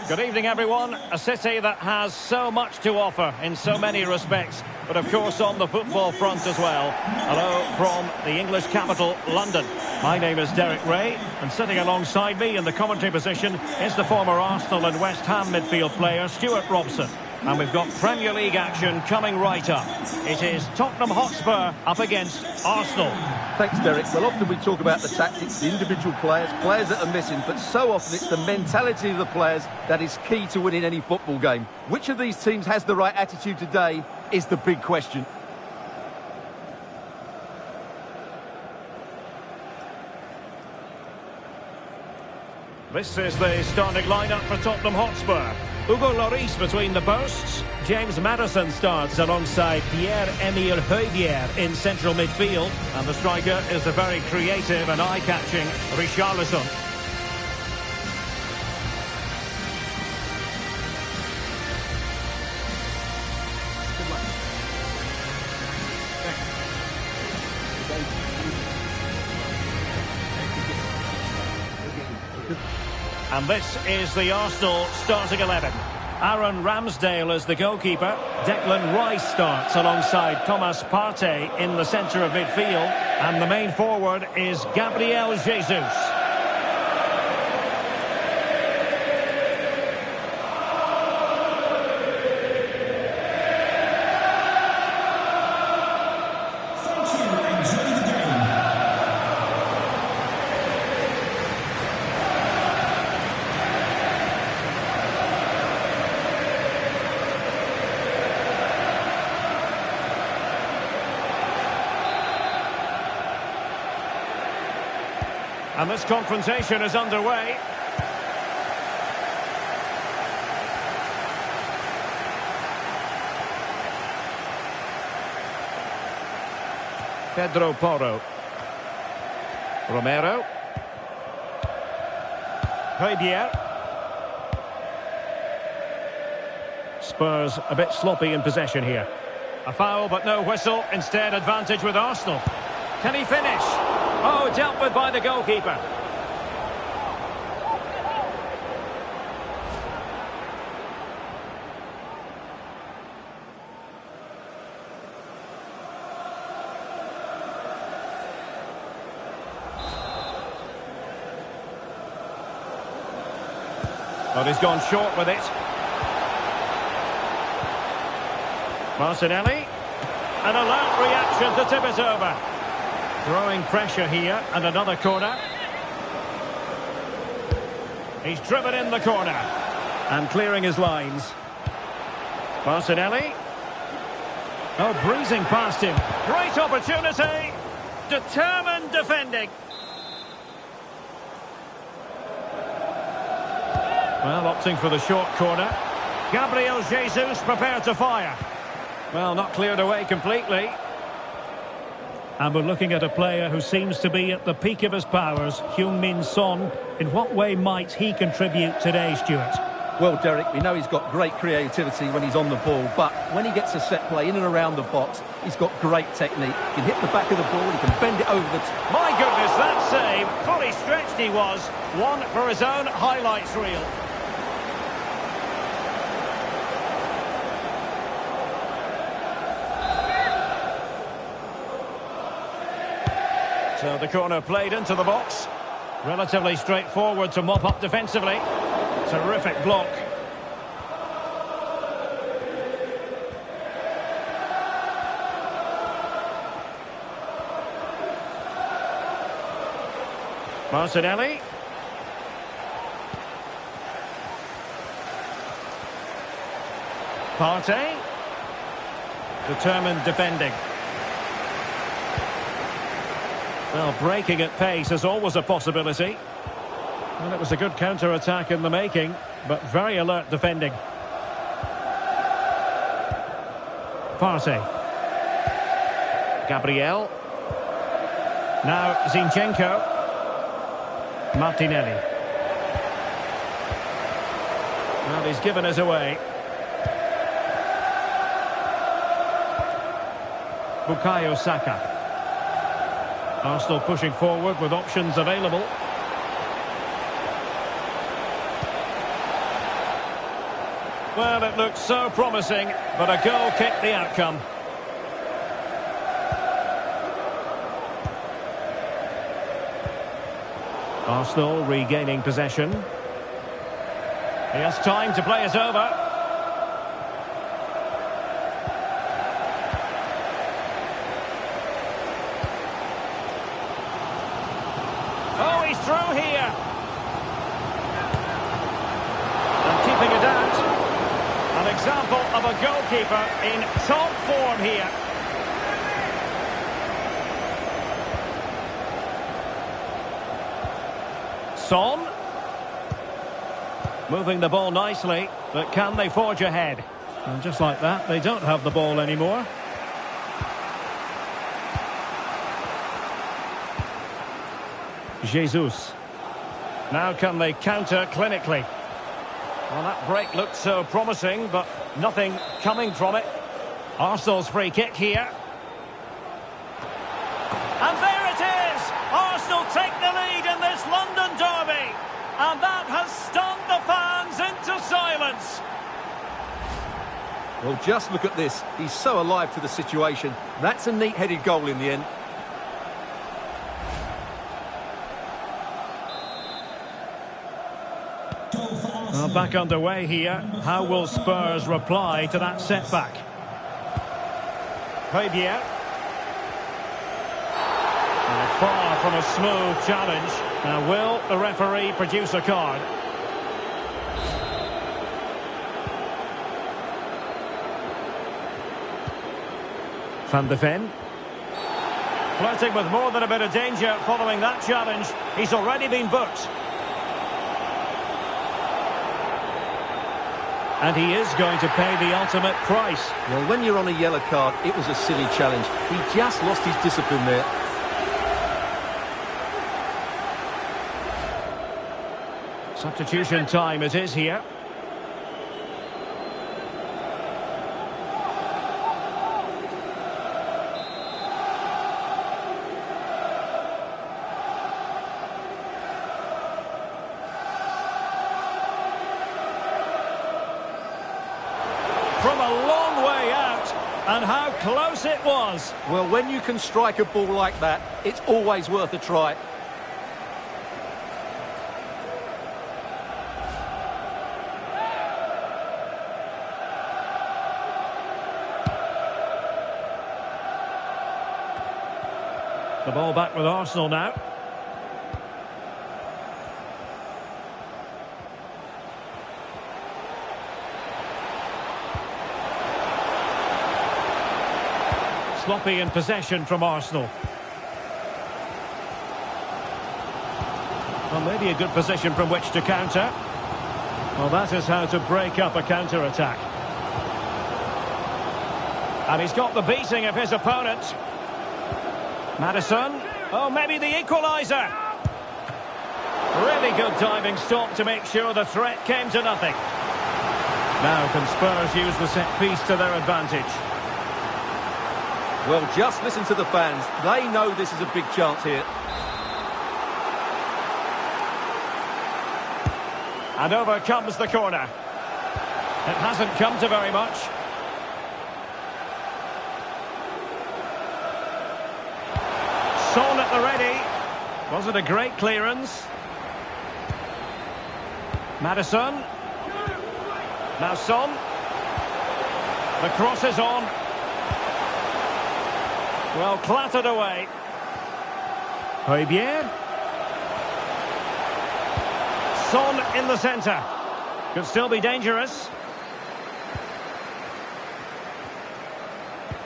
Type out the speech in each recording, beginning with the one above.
Good evening, everyone. A city that has so much to offer in so many respects, but of course on the football front as well. Hello from the English capital, London. My name is Derek Ray, and sitting alongside me in the commentary position is the former Arsenal and West Ham midfield player, Stuart Robson. And we've got Premier League action coming right up. It is Tottenham Hotspur up against Arsenal. Thanks, Derek. Well, often we talk about the tactics, the individual players that are missing, but so often it's the mentality of the players that is key to winning any football game. Which of these teams has the right attitude today is the big question. This is the starting lineup for Tottenham Hotspur. Hugo Lloris between the posts. James Maddison starts alongside Pierre-Emile Højbjerg in central midfield. And the striker is the very creative and eye-catching Richarlison. And this is the Arsenal starting 11. Aaron Ramsdale is the goalkeeper. Declan Rice starts alongside Thomas Partey in the centre of midfield. And the main forward is Gabriel Jesus. And this confrontation is underway. Pedro Porro. Romero. Højbjerg. Spurs a bit sloppy in possession here. A foul but no whistle. Instead advantage with Arsenal. Can he finish? Oh, dealt with by the goalkeeper. Well, he's gone short with it. Martinelli. An alert reaction to tip it over. Throwing pressure here, and another corner. He's driven in the corner. And clearing his lines. Martinelli. Oh, breezing past him. Great opportunity. Determined defending. Well, opting for the short corner. Gabriel Jesus prepared to fire. Well, not cleared away completely. And we're looking at a player who seems to be at the peak of his powers, Heung-min Son. In what way might he contribute today, Stuart? Well, Derek, we know he's got great creativity when he's on the ball, but when he gets a set play in and around the box, he's got great technique. He can hit the back of the ball, he can bend it over the top. My goodness, that save! Fully stretched he was. One for his own highlights reel. So the corner played into the box. Relatively straightforward to mop up defensively. Terrific block. Martinelli. Partey. Determined defending. Well, breaking at pace is always a possibility. Well, it was a good counter-attack in the making, but very alert defending. Partey. Gabriel. Now Zinchenko. Martinelli. Well, he's given us away. Bukayo Saka. Arsenal pushing forward with options available. Well, it looked so promising, but a goal kicked the outcome. Arsenal regaining possession. He has time to play it over. Oh, he's through here. And keeping it out. An example of a goalkeeper in top form here. Son. Moving the ball nicely, but can they forge ahead? And just like that, they don't have the ball anymore. Jesus. Now can they counter clinically? Well, that break looked so promising, but nothing coming from it. Arsenal's free kick here. And there it is! Arsenal take the lead in this London derby. And that has stunned the fans into silence. Well, just look at this. He's so alive to the situation. That's a neat-headed goal in the end. Well, back underway here. How will Spurs reply to that setback? Fabian. Far from a smooth challenge. Now, will the referee produce a card? Van de Ven. Flirting with more than a bit of danger following that challenge. He's already been booked. And he is going to pay the ultimate price. Well, when you're on a yellow card, it was a silly challenge. He just lost his discipline there. Substitution time it is here. From a long way out, and how close it was. Well, when you can strike a ball like that, it's always worth a try. The ball back with Arsenal now. Sloppy in possession from Arsenal. Well, maybe a good position from which to counter. Well, that is how to break up a counter-attack. And he's got the beating of his opponent. Madison. Oh, maybe the equaliser. Really good diving stop to make sure the threat came to nothing. Now can Spurs use the set piece to their advantage? Well, just listen to the fans. They know this is a big chance here. And over comes the corner. It hasn't come to very much. Son at the ready. Was it a great clearance? Madison. Now Son. The cross is on. Well, clattered away. Fabian. Son in the centre. Could still be dangerous.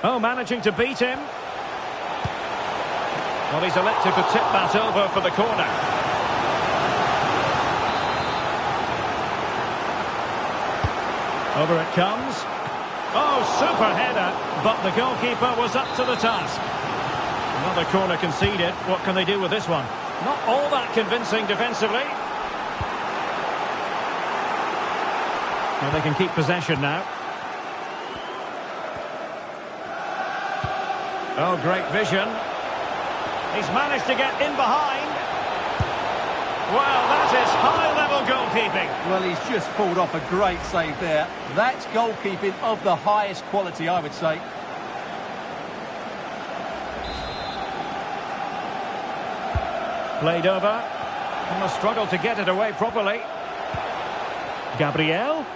Oh, managing to beat him. Well, he's elected to tip that over for the corner. Over it comes. Oh, super header, but the goalkeeper was up to the task. Another corner conceded. What can they do with this one? Not all that convincing defensively. Well, they can keep possession now. Oh, great vision. He's managed to get in behind. Well, that is high-level goalkeeping. Well, he's just pulled off a great save there. That's goalkeeping of the highest quality, I would say. Played over. And a struggle to get it away properly. Gabriel.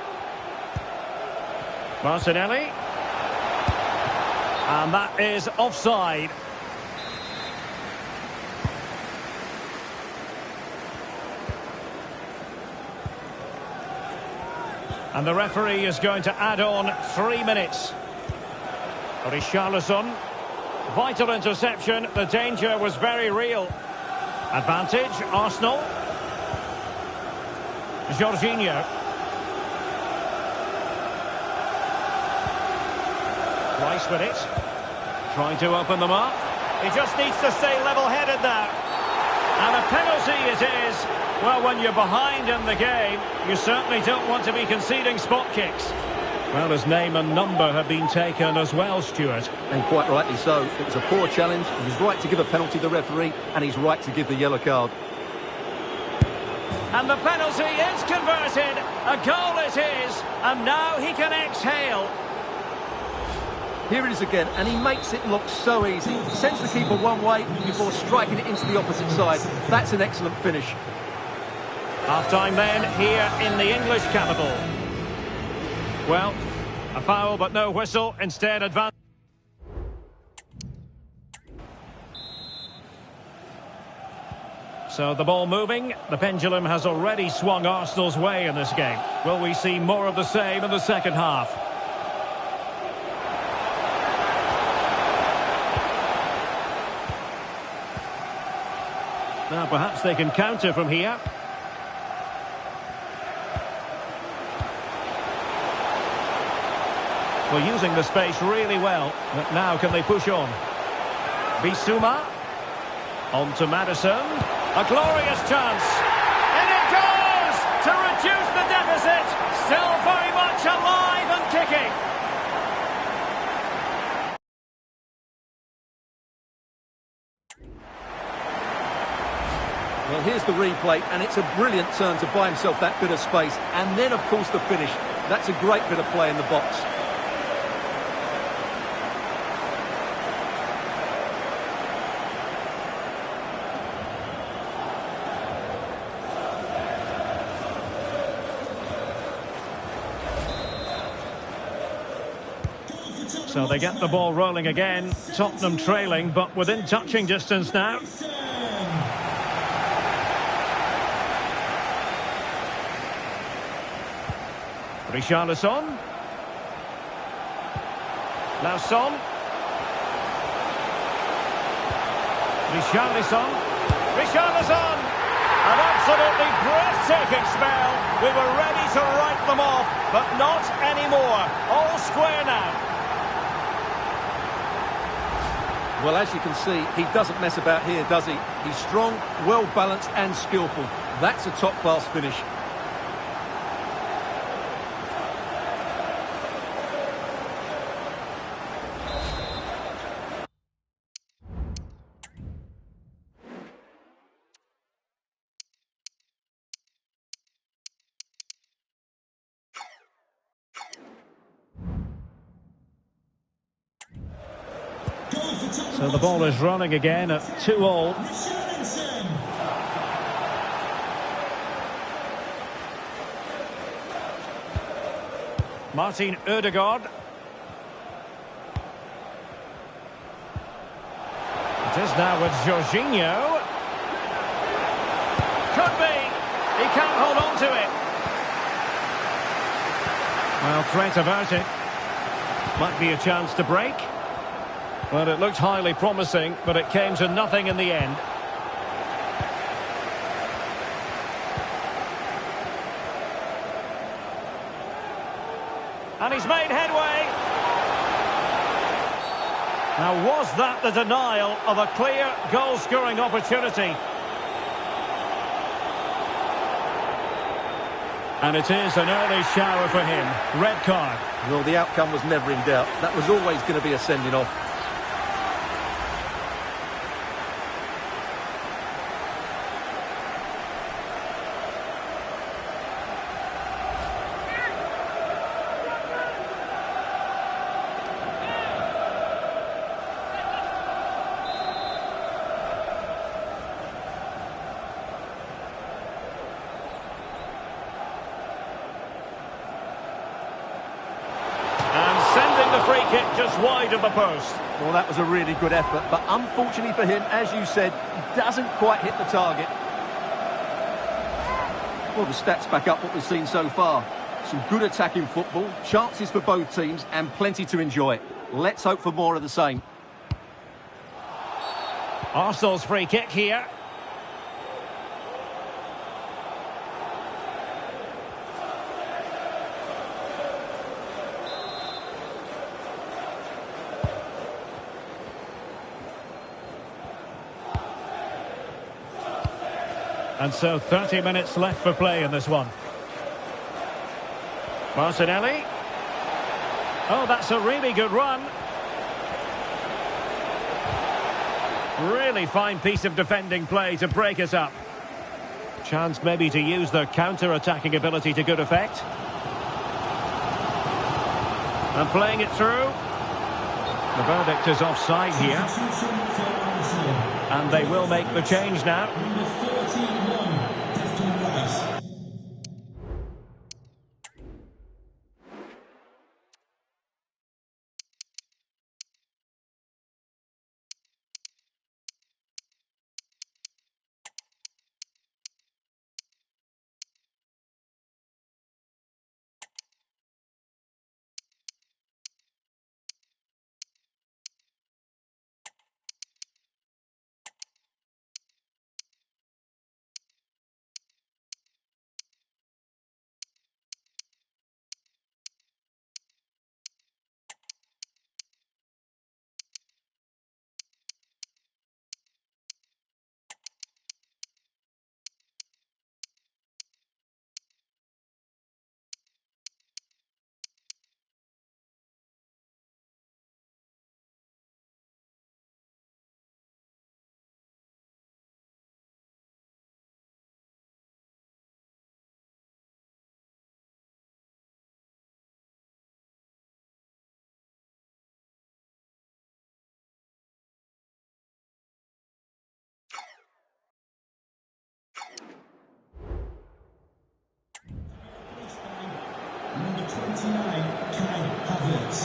Martinelli. And that is offside. And the referee is going to add on 3 minutes. Richarlison. Vital interception. The danger was very real. Advantage, Arsenal. Jorginho. Rice with it. Trying to open them up. He just needs to stay level-headed now. And a penalty it is. Well, when you're behind in the game, you certainly don't want to be conceding spot kicks. Well, his name and number have been taken as well, Stuart. And quite rightly so. It was a poor challenge. He was right to give a penalty to the referee, and he's right to give the yellow card. And the penalty is converted. A goal it is. And now he can exhale. Here it is again, and he makes it look so easy. Sends the keeper one way before striking it into the opposite side. That's an excellent finish. Half-time then, here in the English capital. Well, a foul but no whistle, instead advance. So the ball moving, the pendulum has already swung Arsenal's way in this game. Will we see more of the same in the second half? Now perhaps they can counter from here. Well, using the space really well. But now can they push on? Bissouma. On to Maddison. A glorious chance. And it goes to reduce the deficit. Still very much alive and kicking. Well, here's the replay, and it's a brilliant turn to buy himself that bit of space. And then, of course, the finish. That's a great bit of play in the box. So they get the ball rolling again. Tottenham trailing, but within touching distance now. Richarlison. Now Son. Richarlison. An absolutely breathtaking spell. We were ready to write them off, but not anymore. All square now. Well, as you can see, he doesn't mess about here, does he? He's strong, well-balanced and skillful. That's a top-class finish. So the ball is running again at 2-2. Martin Ødegaard. It is now with Jorginho. Could be. He can't hold on to it. Well, threat averted. Might be a chance to break. Well, it looked highly promising, but it came to nothing in the end. And he's made headway. Now, was that the denial of a clear goal-scoring opportunity? And it is an early shower for him. Red card. Well, the outcome was never in doubt. That was always going to be a sending off. it just wide of the post. Well, that was a really good effort, but unfortunately for him, as you said, he doesn't quite hit the target. Well, the stats back up what we've seen so far. Some good attacking football, chances for both teams, and plenty to enjoy. Let's hope for more of the same. Arsenal's free kick here. And so 30 minutes left for play in this one. Martinelli. Oh, that's a really good run. Really fine piece of defending play to break us up. Chance maybe to use their counter-attacking ability to good effect. And playing it through. The verdict is offside here. And they will make the change now. Number 29, Kai Havertz.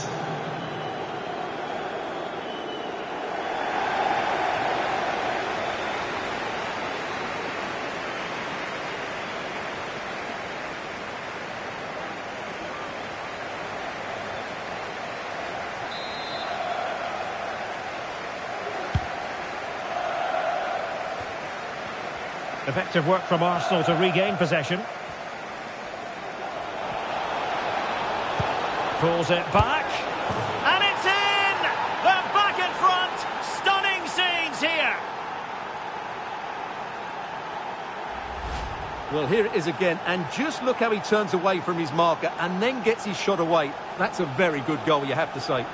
Effective work from Arsenal to regain possession. Pulls it back. And it's in! They're back in front! Stunning scenes here! Well, here it is again, and just look how he turns away from his marker and then gets his shot away. That's a very good goal, you have to say.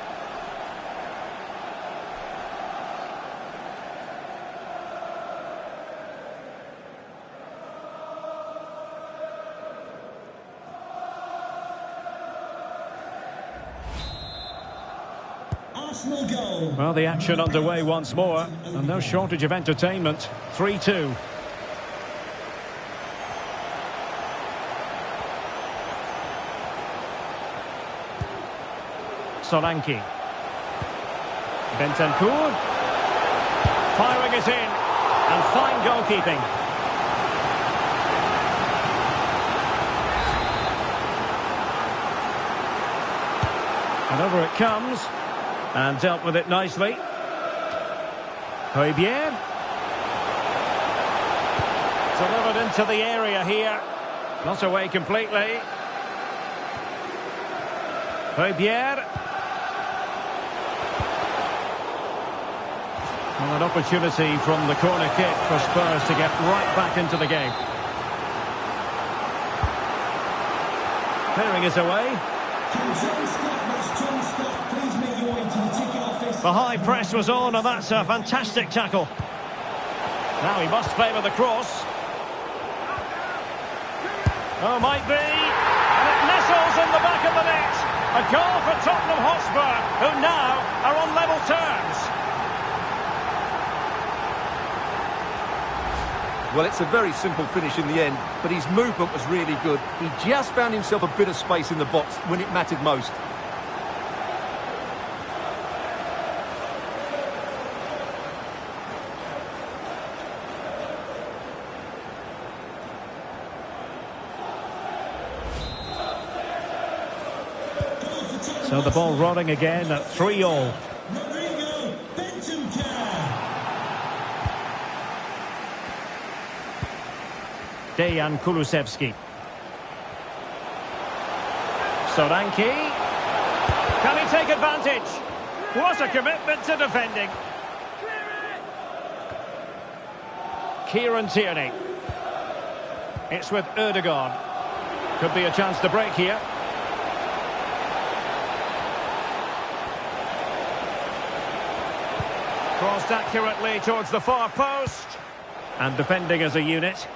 Arsenal goal. Well, the action underway once more, and no shortage of entertainment. 3-2. Solanke. Bentancur. Firing it in. And fine goalkeeping. And over it comes. And dealt with it nicely. Højbjerg. Delivered into the area here. Not away completely. Højbjerg. Well, an opportunity from the corner kick for Spurs to get right back into the game. Clearing it away. The high press was on, and that's a fantastic tackle. Now he must favour the cross. Oh, might be. And it nestles in the back of the net. A goal for Tottenham Hotspur, who now are on level terms. Well, it's a very simple finish in the end, but his movement was really good. He just found himself a bit of space in the box when it mattered most. So the ball rolling again at 3-all. Dejan Kulusevski. Solanke. Can he take advantage? What a commitment to defending. Kieran Tierney. It's with Erdogan. Could be a chance to break here. Crossed accurately towards the far post. And defending as a unit.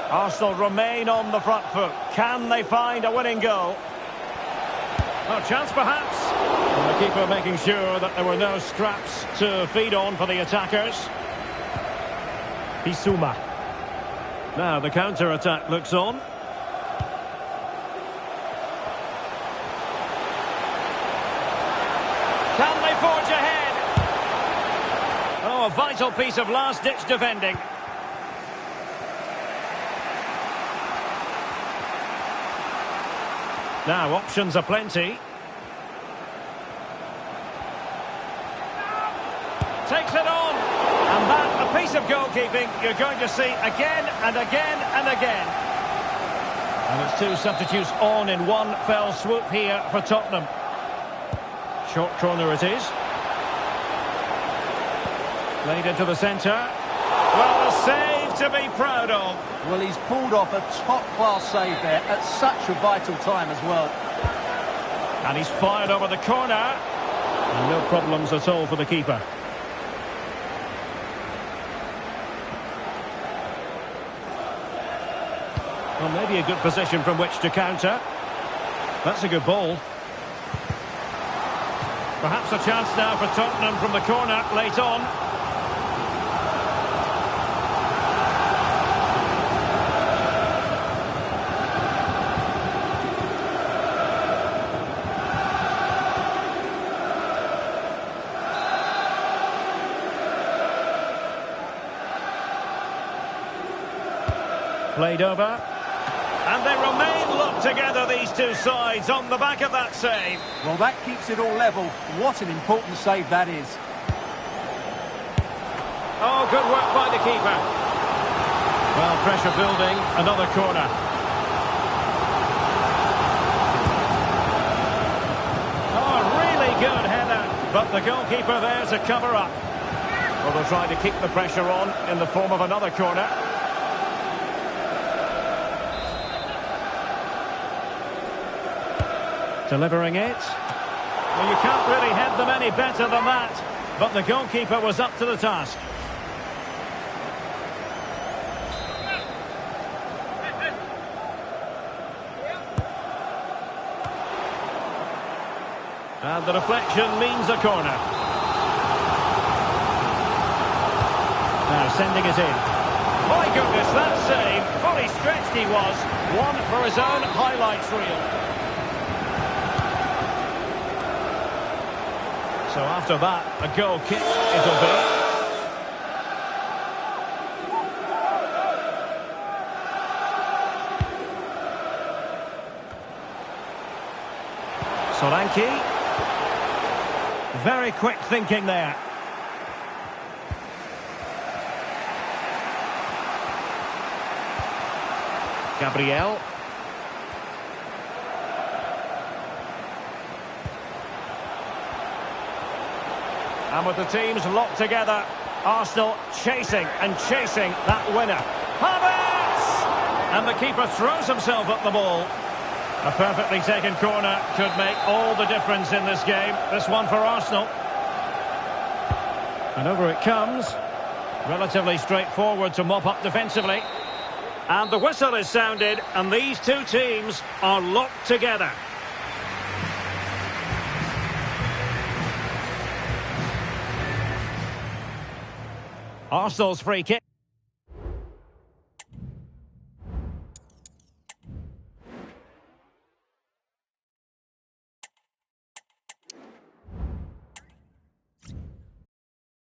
Arsenal remain on the front foot. Can they find a winning goal? No chance perhaps. And the keeper making sure that there were no scraps to feed on for the attackers. Bissouma. Now the counter-attack looks on. Can they forge ahead? Oh, a vital piece of last-ditch defending. Now, options are plenty. Takes it on. And that, a piece of goalkeeping you're going to see again and again and again. And it's two substitutes on in one fell swoop here for Tottenham. Short corner it is. Played into the centre. Well, a save to be proud of. Well, he's pulled off a top-class save there at such a vital time as well. And he's fired over the corner. And no problems at all for the keeper. Well, maybe a good position from which to counter. That's a good ball. Perhaps a chance now for Tottenham from the corner late on. Played over. And they remain locked together, these two sides, on the back of that save. Well, that keeps it all level. What an important save that is. Oh, good work by the keeper. Well, pressure building, another corner. Oh, really good header. But the goalkeeper there to cover up. Well, they'll try to keep the pressure on in the form of another corner. Delivering it. Well, you can't really head them any better than that. But the goalkeeper was up to the task. And the deflection means a corner. Now sending it in. My goodness, that save. Fully stretched he was. One for his own highlights reel. So after that, a goal kick it'll be. Solanke. Very quick thinking there. Gabriel. And with the teams locked together, Arsenal chasing and chasing that winner. Havertz! And the keeper throws himself at the ball. A perfectly taken corner could make all the difference in this game. This one for Arsenal. And over it comes. Relatively straightforward to mop up defensively. And the whistle is sounded, and these two teams are locked together. Arsenal's free kick.